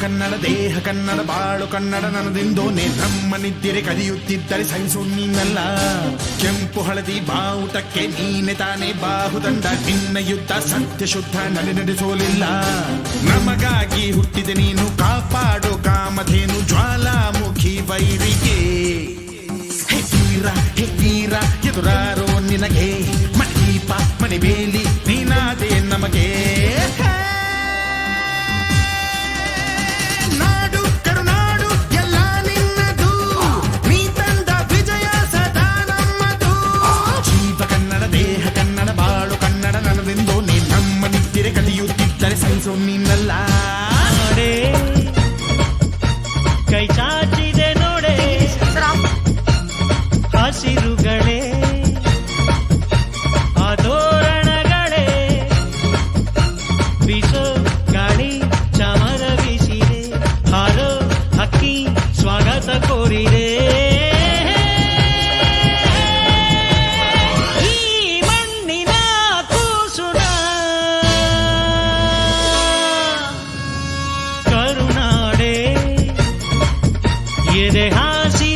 ಕನ್ನಡ ದೇಹ ಕನ್ನಡ ಬಾಳು ಕನ್ನಡ ನನ್ನದಿಂದೋನೆ ನಮ್ಮನಿದ್ದಿರೆ ಕದಿಯುತ್ತಿದ್ದರೆ ಸಹಿಸು ನೀನಲ್ಲ. ಕೆಂಪು ಹಳದಿ ಬಾವುಟಕ್ಕೆ ನೀನೆ ತಾನೇ ಬಾಹುದಂಡ. ನಿನ್ನ ಯುದ್ಧ ಸತ್ಯ ಶುದ್ಧ ನಡೆಸೋಲಿಲ್ಲ. ನಮಗಾಗಿ ಹುಟ್ಟಿದೆ ನೀನು ಕಾಪಾಡು ಕಾಮಧೇನು ಜ್ವಾಲಾಮುಖಿ ವೈರಿಗೆ. ಹೇ ತೀರ ಎದುರಾರೋ ನಿನಗೆ ಮಣೀಪ ಮನೆ ಬೇಲಿ ನೀನಾದೆ ನಮಗೆ. ನಾಡು ಕರುನಾಡು ಎಲ್ಲ ನಿನ್ನದು, ನೀ ತಂದ ವಿಜಯ ಸದಾ ನಮ್ಮದು. ಜೀವ ಕನ್ನಡ ದೇಹ ಕನ್ನಡ ಬಾಳು ಕನ್ನಡ ನನ್ನದೆಂದು ನೀ ನಮ್ಮ ನಿದ್ದಿರೆ ಕಲಿಯುತ್ತಿದ್ದರೆ ಸಹಿಸೋ ನೀನಲ್ಲ. ಕೈ ಚಾಚಿದೆ ನೋಡೆ ಹಸಿರುಗಳೇ ಆದೋರಣಗಳೇ. ಬೀಸೋ ಗಾಳಿ ಚಮರ ಬೀಸಿದೆ, ಹಾರೋ ಹಕ್ಕಿ ಸ್ವಾಗತ ಕೋರಿದೆ. ಈ ಮಣ್ಣಿನ ಕೂಸುನ ಕರುನಾಡೆ ಎದೆ ಹಾಸಿ